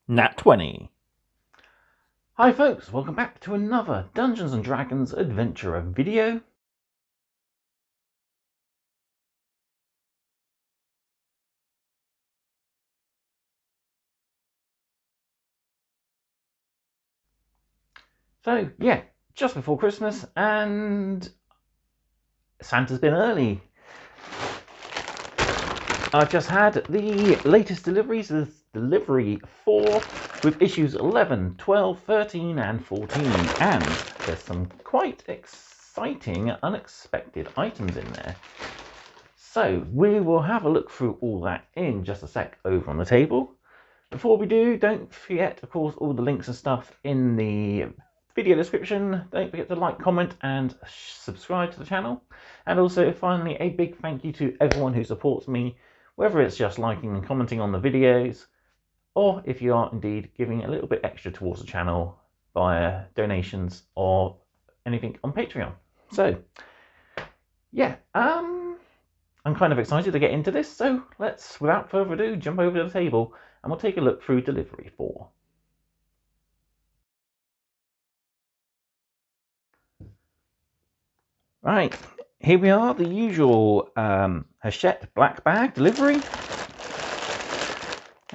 Nat 20. Hi folks, welcome back to another Dungeons & Dragons adventurer video. So yeah, just before Christmas and Santa's been early. I've just had the latest deliveries, this delivery 4 with issues 11, 12, 13 and 14, and there's some quite exciting unexpected items in there. So we will have a look through all that in just a sec over on the table. Before we do, don't forget, of course, all the links and stuff in the video description. Don't forget to like, comment and subscribe to the channel. And also, finally, a big thank you to everyone who supports me, whether it's just liking and commenting on the videos, or if you are indeed giving a little bit extra towards the channel via donations or anything on Patreon. So, yeah, I'm kind of excited to get into this, so let's, without further ado, jump over to the table and we'll take a look through delivery 4. Right, here we are, the usual Hachette black bag delivery,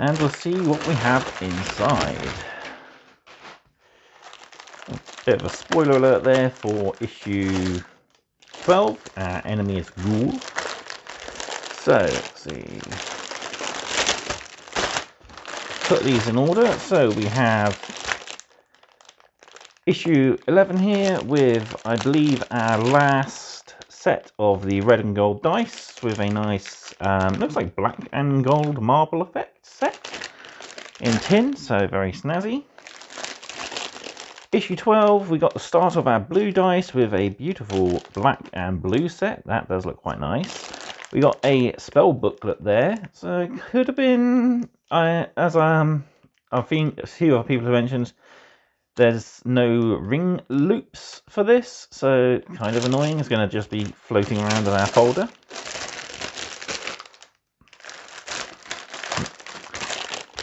and we'll see what we have inside. Bit of a spoiler alert there for issue 12, our enemy is Ghoul. So, let's see. Put these in order. So we have issue 11 here with, I believe, our last set of the red and gold dice with a nice, looks like black and gold marble effect set in tin, so very snazzy. Issue 12, we got the start of our blue dice with a beautiful black and blue set. That does look quite nice. We got a spell booklet there, so it could have been, as I think a few other people have mentioned, there's no ring loops for this, so kind of annoying. It's going to just be floating around in our folder.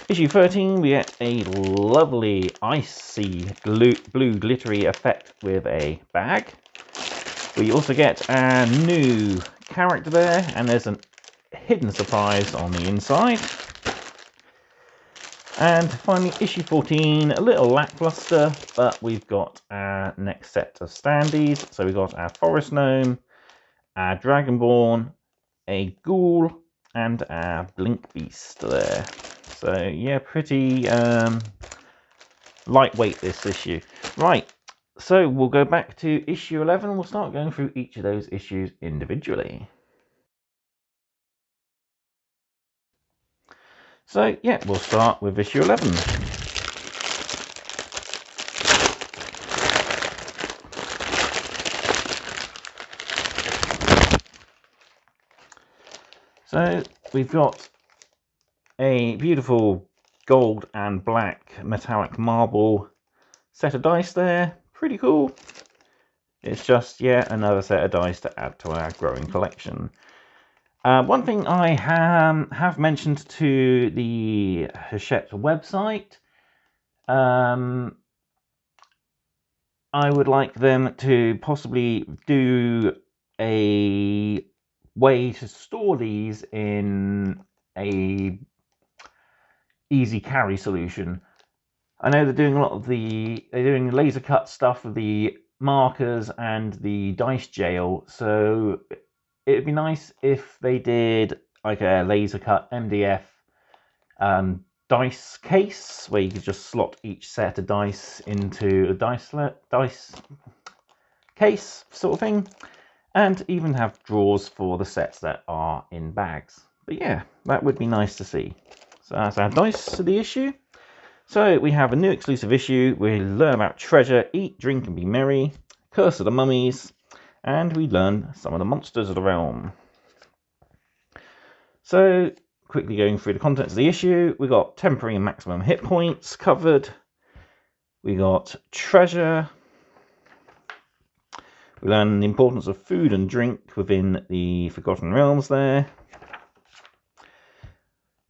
Issue 13, we get a lovely icy blue glittery effect with a bag. We also get a new character there, and there's a hidden surprise on the inside. And finally, issue 14, a little lackluster, but we've got our next set of standees. So we've got our forest gnome, our dragonborn, a ghoul, and our blink beast there. So yeah, pretty lightweight this issue. Right, so we'll go back to issue 11. We'll start going through each of those issues individually. So yeah, we'll start with issue 11. So we've got a beautiful gold and black metallic marble set of dice there. Pretty cool. It's just yet another set of dice to add to our growing collection. One thing I have mentioned to the Hachette website, I would like them to possibly do a way to store these in a easy carry solution. I know they're doing a lot of they're doing laser cut stuff with the markers and the dice jail, so it'd be nice if they did like a laser cut MDF dice case where you could just slot each set of dice into a dice case sort of thing, and even have drawers for the sets that are in bags. But yeah, that would be nice to see. So that's our dice to the issue. So we have a new exclusive issue. We learn about treasure, eat, drink and be merry, curse of the mummies, and we learn some of the monsters of the realm. So quickly going through the contents of the issue, we got temporary and maximum hit points covered. We got treasure. We learn the importance of food and drink within the Forgotten Realms there.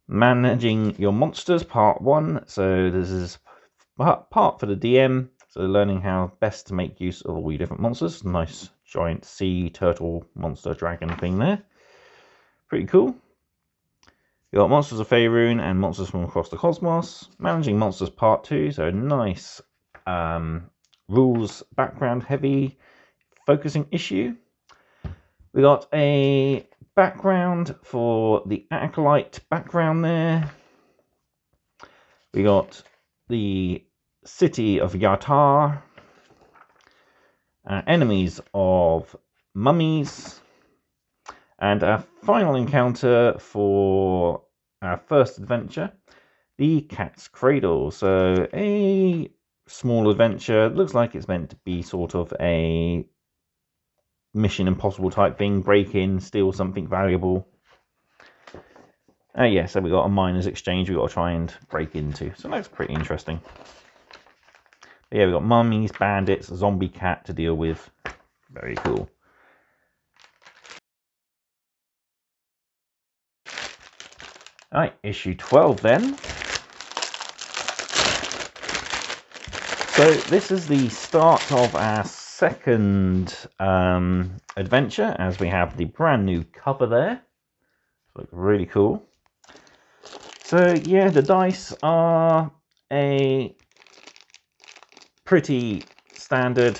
Managing your monsters, part 1. So this is part for the DM. So learning how best to make use of all your different monsters. Nice giant sea turtle monster dragon thing there. Pretty cool. You got Monsters of Faerun and Monsters from Across the Cosmos. Managing Monsters Part 2, so nice rules background heavy focusing issue. We got a background for the Acolyte background there. We got the City of Yatar. Enemies of Mummies. And our final encounter for our first adventure, the Cat's Cradle. So a small adventure. Looks like it's meant to be sort of a Mission Impossible type thing. Break in, steal something valuable. Yeah, so we got a miner's exchange we got to try and break into. So that's pretty interesting. But yeah, we got mummies, bandits, a zombie cat to deal with. Very cool. Alright, issue 12 then. So this is the start of our second adventure, as we have the brand new cover there. Looks really cool. So yeah, the dice are a pretty standard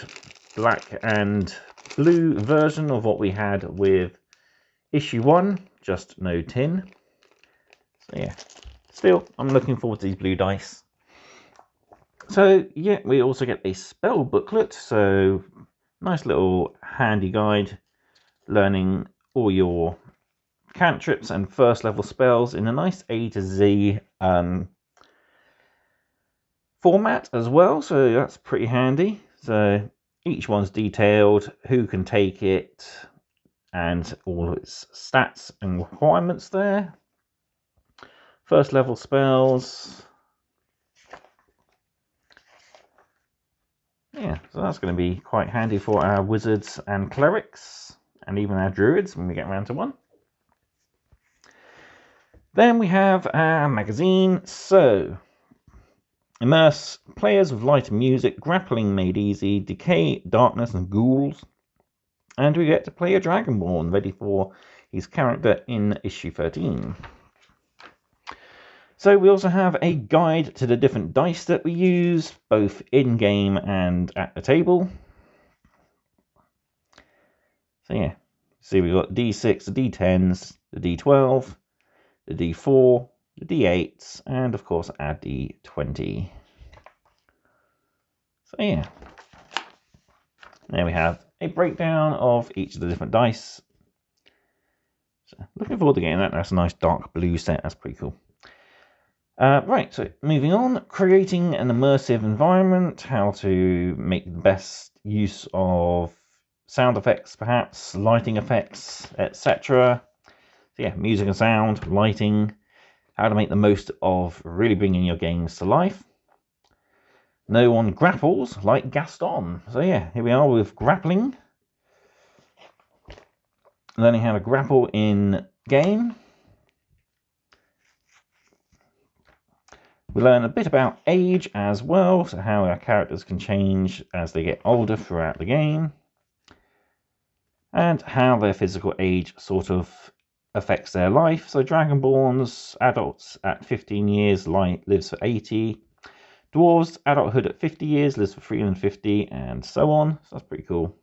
black and blue version of what we had with issue 1, just no tin. So yeah, still, I'm looking forward to these blue dice. So yeah, we also get a spell booklet, so nice little handy guide, learning all your cantrips and first level spells in a nice A to Z format as well, so that's pretty handy. So each one's detailed, who can take it, and all its stats and requirements there. First level spells. Yeah, so that's going to be quite handy for our wizards and clerics, and even our druids when we get around to one. Then we have our magazine. So, immerse players with light and music, grappling made easy, decay, darkness, and ghouls. And we get to play a Dragonborn ready for his character in issue 13. So we also have a guide to the different dice that we use, both in-game and at the table. So yeah, see we've got D6, the D10s, the D12, the D4, the D8s, and of course our D20. So yeah, there we have a breakdown of each of the different dice. So looking forward to getting that. That's a nice dark blue set, that's pretty cool. Right, so moving on, creating an immersive environment, how to make the best use of sound effects, perhaps, lighting effects, etc. So yeah, music and sound, lighting, how to make the most of really bringing your games to life. No one grapples like Gaston. So yeah, here we are with grappling. Learning how to grapple in game. We learn a bit about age as well, so how our characters can change as they get older throughout the game, and how their physical age sort of affects their life. So Dragonborns, adults at 15 years lives for 80, Dwarves, adulthood at 50 years lives for 350, and so on. So that's pretty cool.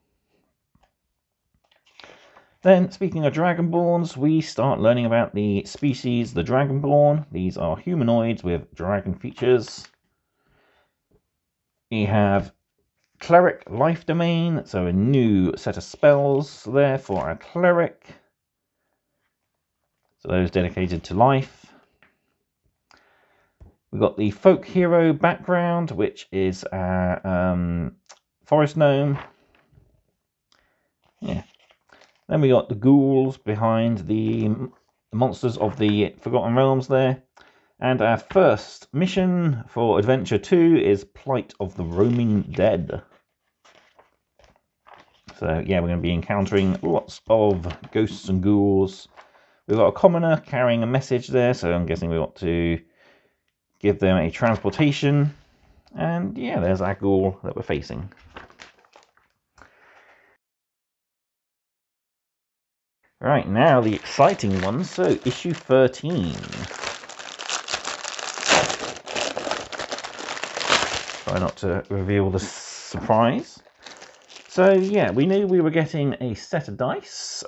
Then, speaking of Dragonborns, we start learning about the species, the Dragonborn. These are humanoids with dragon features. We have Cleric Life Domain, so a new set of spells there for our Cleric. So those dedicated to life. We've got the Folk Hero background, which is our Forest Gnome. Yeah. Then we got the ghouls behind the monsters of the Forgotten Realms there. And our first mission for Adventure 2 is Plight of the Roaming Dead. So yeah, we're going to be encountering lots of ghosts and ghouls We've got a commoner carrying a message there, so I'm guessing we want to give them a transportation. And yeah, there's our ghoul that we're facing. Right, now the exciting one, so issue 13. Try not to reveal the surprise. So yeah, we knew we were getting a set of dice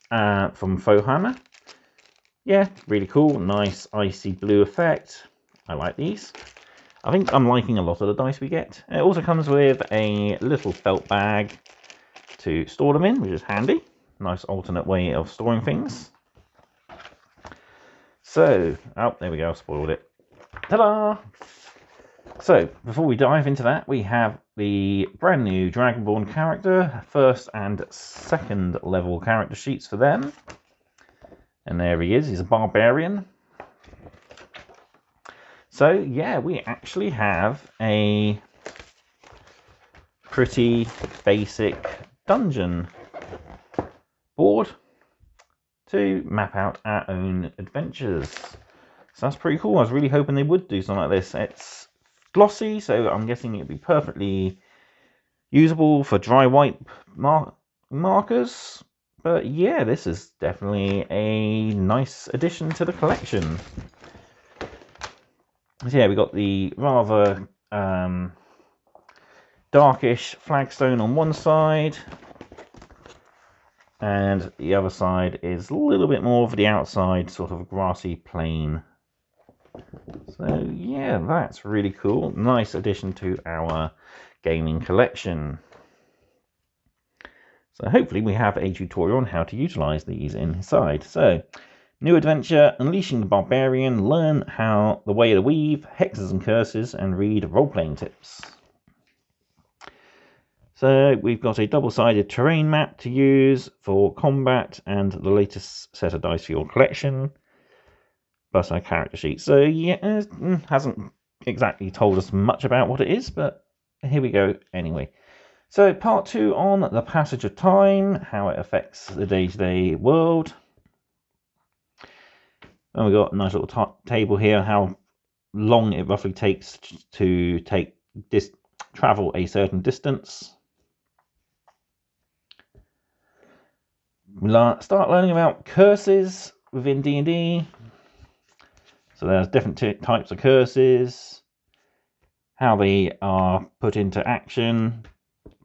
from Wahoo. Yeah, really cool, nice icy blue effect. I like these. I think I'm liking a lot of the dice we get. It also comes with a little felt bag to store them in, which is handy. Nice alternate way of storing things. So, oh, there we go, I spoiled it. Ta-da! So, before we dive into that, we have the brand new Dragonborn character, first and second level character sheets for them. And there he is, he's a barbarian. So, yeah, we actually have a pretty basic dungeon board to map out our own adventures. So that's pretty cool. I was really hoping they would do something like this. It's glossy, so I'm guessing it'd be perfectly usable for dry white markers. But yeah, this is definitely a nice addition to the collection. So yeah, we got the rather darkish flagstone on one side, and the other side is a little bit more of the outside, sort of grassy plain. So yeah, that's really cool. Nice addition to our gaming collection. So hopefully we have a tutorial on how to utilize these inside. So, new adventure, Unleashing the Barbarian. Learn how the way to weave, hexes and curses, and read role-playing tips. So we've got a double-sided terrain map to use for combat and the latest set of dice for your collection, plus our character sheet. So yeah, it hasn't exactly told us much about what it is, but here we go anyway. So part 2 on the passage of time, how it affects the day-to-day world. And we've got a nice little table here, how long it roughly takes to travel a certain distance. We'll start learning about curses within D&D. So there's different types of curses, how they are put into action,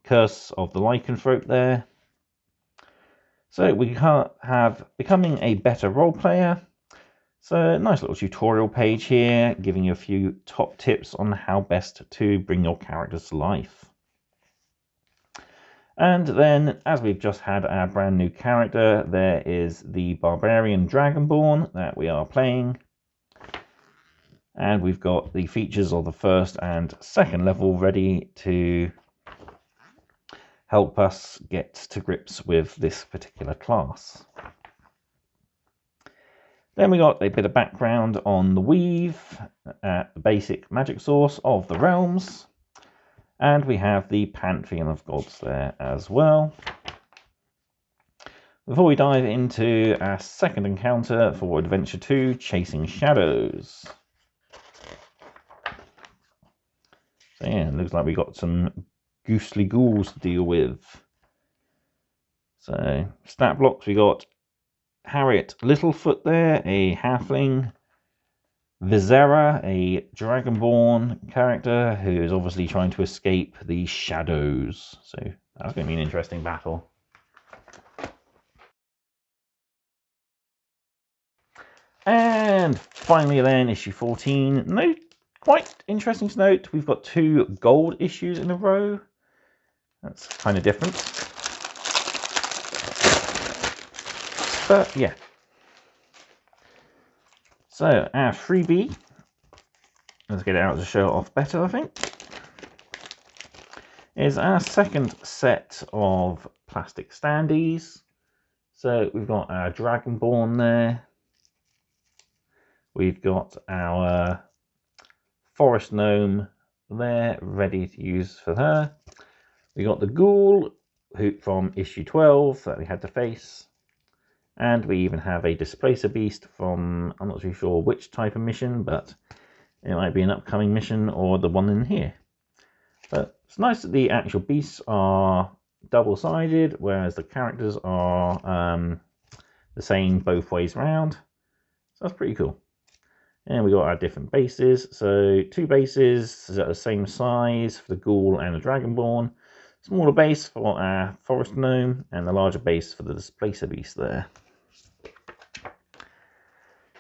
curse of the lycanthrope there. So we have becoming a better role player. So a nice little tutorial page here, giving you a few top tips on how best to bring your characters to life. And then, as we've just had our brand new character, there is the Barbarian Dragonborn that we are playing. And we've got the features of the first and second level ready to help us get to grips with this particular class. Then we got a bit of background on the weave, the basic magic source of the realms, and we have the pantheon of gods there as well. Before we dive into our second encounter for Adventure 2, Chasing Shadows. So yeah, it looks like we got some ghostly ghouls to deal with. So, stat blocks, we got Harriet Littlefoot there, a halfling. Visera, a dragonborn character who is obviously trying to escape the shadows. So that's going to be an interesting battle. And finally then, issue 14. No, quite interesting to note, we've got 2 gold issues in a row. That's kind of different. But yeah. So our freebie, let's get it out to show it off better, I think, is our second set of plastic standees. So we've got our Dragonborn there. We've got our Forest Gnome there, ready to use for her. We got the Ghoul from issue 12 that we had to face. And we even have a displacer beast from, I'm not too sure which type of mission, but it might be an upcoming mission or the one in here. But it's nice that the actual beasts are double-sided, whereas the characters are the same both ways around. So that's pretty cool. And we got our different bases. So 2 bases at the same size for the ghoul and the dragonborn. Smaller base for our forest gnome, and the larger base for the displacer beast there.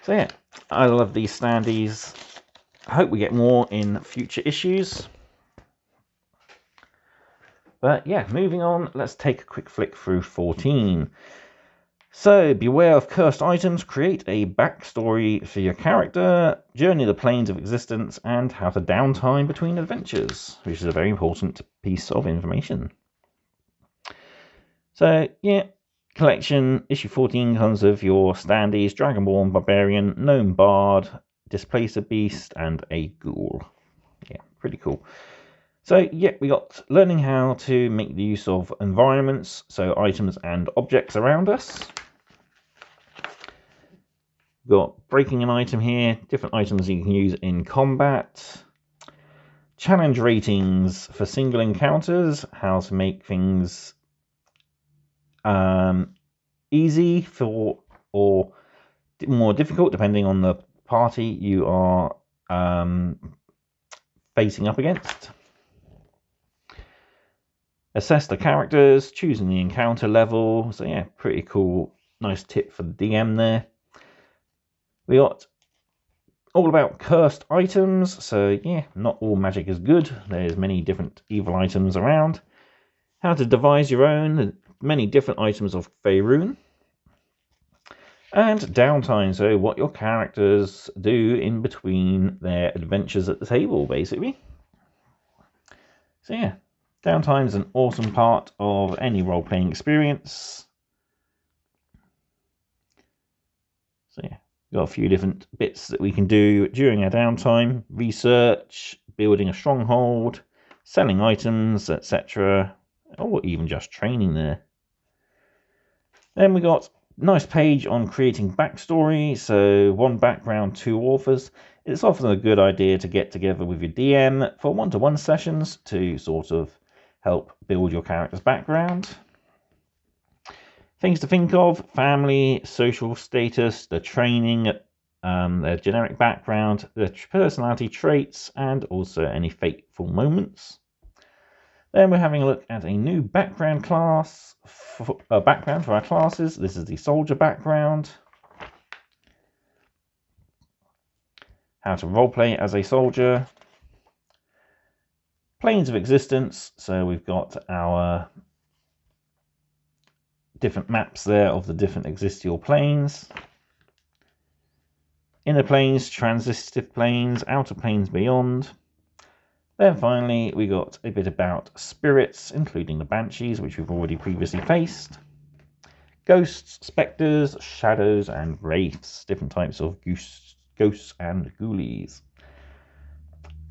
So yeah, I love these standees. I hope we get more in future issues. But yeah, moving on, let's take a quick flick through 14. So, beware of cursed items, create a backstory for your character, journey the planes of existence, and have a downtime between adventures, which is a very important piece of information. So, yeah, collection, issue 14 comes with your standees, Dragonborn, Barbarian, Gnome Bard, Displacer Beast, and a Ghoul. Yeah, pretty cool. So, yeah, we got learning how to make the use of environments, so items and objects around us. We've got breaking an item here, different items you can use in combat. Challenge ratings for single encounters, how to make things easy for or more difficult depending on the party you are facing up against. Assess the characters, choosing the encounter level. So yeah, pretty cool, nice tip for the DM there. We got all about cursed items. So yeah, not all magic is good. There's many different evil items around. How to devise your own, many different items of Faerun. And downtime, so what your characters do in between their adventures at the table, basically. So yeah, downtime is an awesome part of any role-playing experience. So yeah, we've got a few different bits that we can do during our downtime. Research, building a stronghold, selling items, etc. Or even just training there. Then we got nice page on creating backstory. So 1 background, 2 authors. It's often a good idea to get together with your DM for one-to-one sessions to sort of help build your character's background. Things to think of: family, social status, the training, their generic background, their personality traits, and also any fateful moments. Then we're having a look at a new background class, background for our classes. This is the soldier background. How to roleplay as a soldier. Planes of existence. So we've got our different maps there of the different existential planes. Inner planes, transitive planes, outer planes beyond. Then finally, we got a bit about spirits, including the banshees, which we've already previously faced. Ghosts, spectres, shadows, and wraiths, different types of ghosts and ghoulies.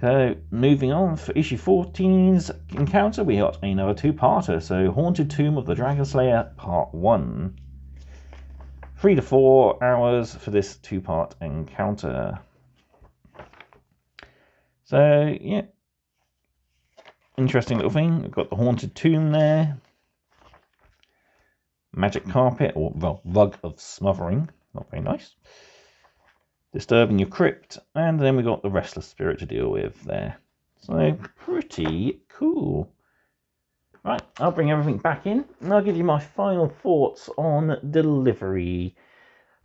So, moving on, for issue 14's encounter, we got another 2-parter. So, Haunted Tomb of the Dragon Slayer, Part 1. 3 to 4 hours for this 2-part encounter. So, yeah. Interesting little thing. We've got the Haunted Tomb there. Magic carpet, or well, rug of smothering. Not very nice. Disturbing your crypt. And then we got the restless spirit to deal with there. So, pretty cool. Right, I'll bring everything back in, and I'll give you my final thoughts on Delivery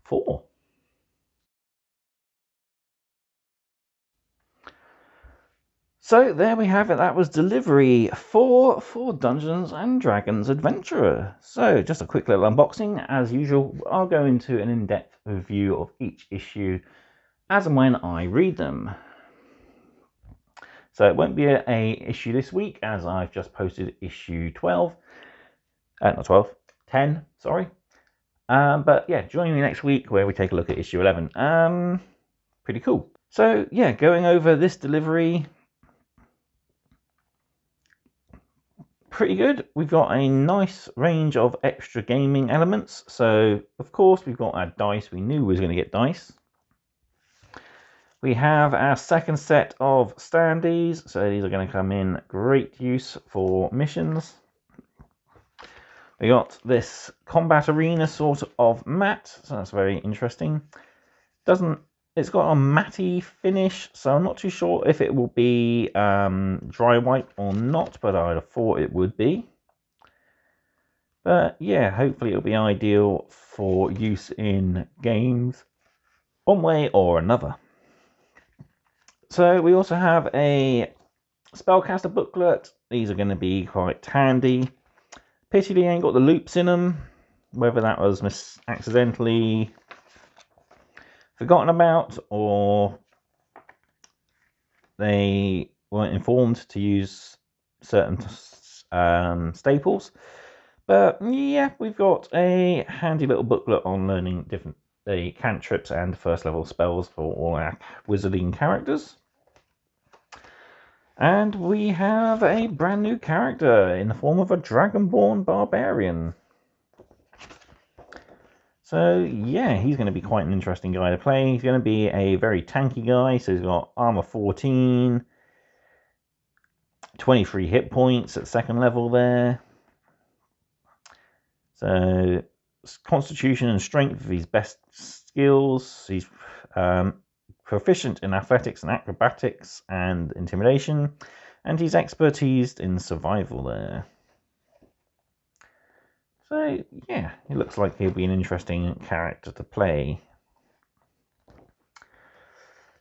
4. So there we have it. That was Delivery 4 for Dungeons and Dragons Adventurer. So just a quick little unboxing. As usual, I'll go into an in-depth review of each issue as and when I read them. So it won't be a issue this week, as I've just posted issue 12. Not 12, 10, sorry. But yeah, join me next week where we take a look at issue 11. Pretty cool. So yeah, going over this delivery. pretty good. We've got a nice range of extra gaming elements. So, of course, we've got our dice. We knew we was going to get dice. We have our second set of standees. So these are going to come in great use for missions. We got this combat arena sort of mat. So that's very interesting. It's got a matty finish, so I'm not too sure if it will be dry wipe or not, but I'd have thought it would be. But yeah, hopefully it'll be ideal for use in games one way or another. So we also have a spellcaster booklet. These are going to be quite handy. Pity they ain't got the loops in them, whether that was accidentally forgotten about or they weren't informed to use certain staples. But yeah, we've got a handy little booklet on learning the cantrips and first level spells for all our wizarding characters. And we have a brand new character in the form of a dragonborn barbarian. So yeah, he's going to be quite an interesting guy to play. He's going to be a very tanky guy. So he's got armor 14, 23 hit points at second level there. So constitution and strength of his best skills. He's proficient in athletics and acrobatics and intimidation. And he's expertised in survival there. So, yeah, it looks like he'll be an interesting character to play.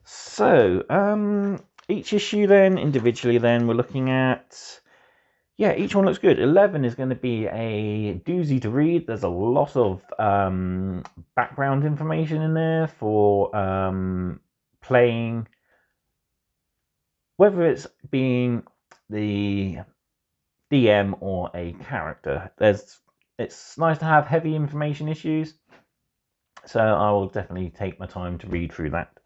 So, each issue then, individually then, we're looking at... Yeah, each one looks good. 11 is going to be a doozy to read. There's a lot of background information in there for playing. Whether it's being the DM or a character. It's nice to have heavy information issues, so I will definitely take my time to read through that.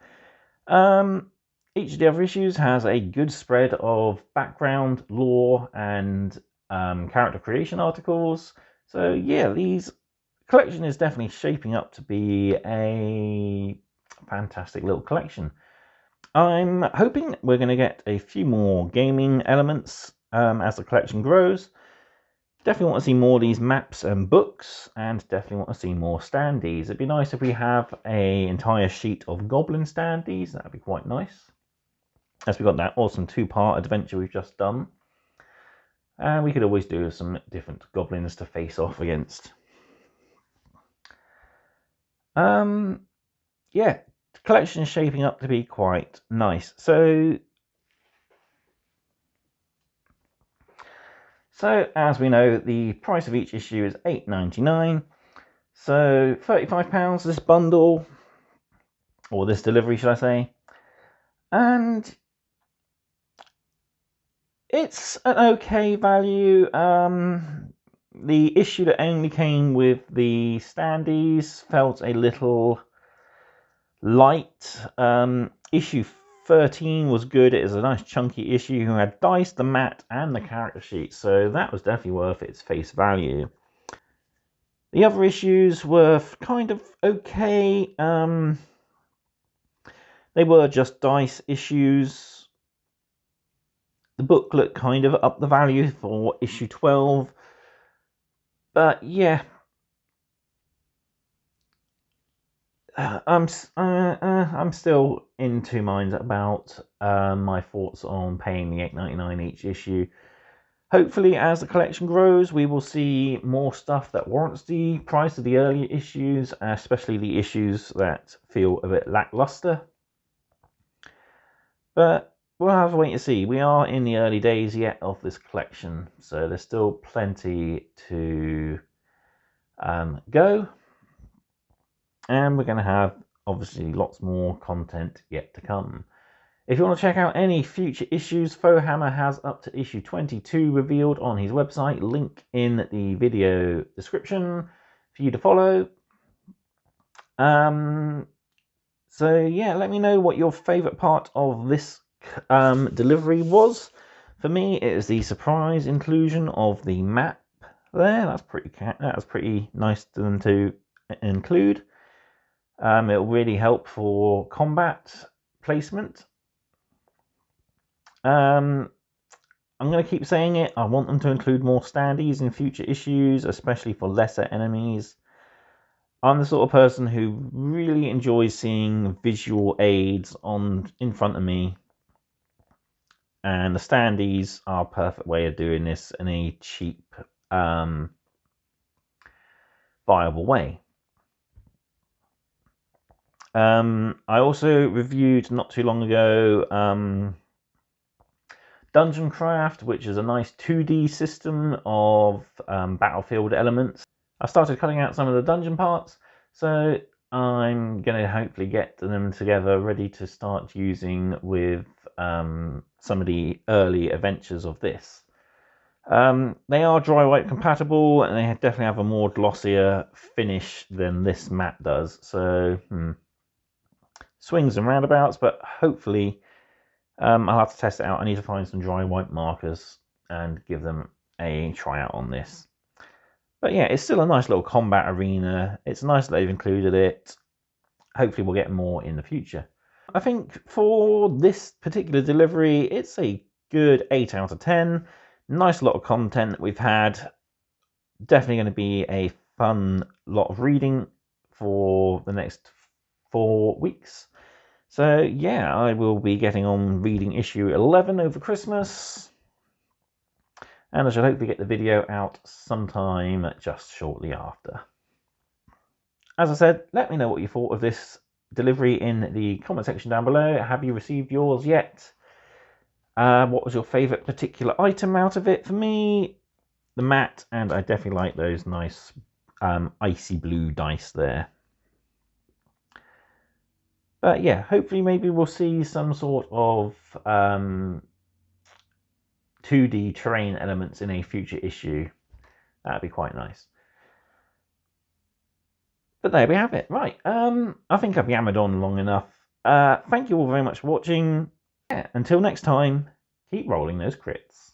Each of the other issues has a good spread of background, lore, and character creation articles. So yeah, these collection is definitely shaping up to be a fantastic little collection. I'm hoping we're going to get a few more gaming elements as the collection grows. Definitely want to see more of these maps and books, and definitely want to see more standees. It'd be nice if we have an entire sheet of goblin standees. That'd be quite nice. As we got that awesome 2-part adventure we've just done. And we could always do some different goblins to face off against. Yeah, the collection is shaping up to be quite nice. So as we know, the price of each issue is £8.99. So £35 this bundle, or this delivery, should I say. And it's an okay value. The issue that only came with the standees felt a little light. Issue 13 was good. It is a nice chunky issue who had dice, the mat, and the character sheet, so that was definitely worth its face value. The other issues were kind of okay. They were just dice issues. The booklet kind of upped the value for issue 12, but yeah. I'm still in two minds about my thoughts on paying the £8.99 each issue. Hopefully, as the collection grows, we will see more stuff that warrants the price of the earlier issues, especially the issues that feel a bit lackluster. But we'll have to wait and see. We are in the early days yet of this collection, so there's still plenty to go. And we're going to have, obviously, lots more content yet to come. If you want to check out any future issues, Fohammer has up to issue 22 revealed on his website. Link in the video description for you to follow. So yeah, let me know what your favourite part of this delivery was. For me, it is the surprise inclusion of the map there. That's pretty nice to them to include. It'll really help for combat placement. I'm going to keep saying it. I want them to include more standees in future issues, especially for lesser enemies. I'm the sort of person who really enjoys seeing visual aids in front of me. And the standees are a perfect way of doing this in a cheap, viable way. I also reviewed not too long ago Dungeon Craft, which is a nice 2D system of battlefield elements. I started cutting out some of the dungeon parts, so I'm going to hopefully get them together ready to start using with some of the early adventures of this. They are dry wipe compatible, and they definitely have a more glossier finish than this map does, so swings and roundabouts, but hopefully I'll have to test it out. I need to find some dry wipe markers and give them a try out on this. But yeah, it's still a nice little combat arena. It's nice that they've included it. Hopefully we'll get more in the future. I think for this particular delivery, it's a good 8 out of 10. Nice lot of content that we've had. Definitely going to be a fun lot of reading for the next 4 weeks. So yeah, I will be getting on reading issue 11 over Christmas. And I shall hopefully get the video out sometime just shortly after. As I said, let me know what you thought of this delivery in the comment section down below. Have you received yours yet? What was your favourite particular item out of it? For me, the mat, and I definitely like those nice icy blue dice there. But yeah, hopefully maybe we'll see some sort of 2D terrain elements in a future issue. That'd be quite nice. But there we have it. Right, I think I've yammered on long enough. Thank you all very much for watching. Yeah, until next time, keep rolling those crits.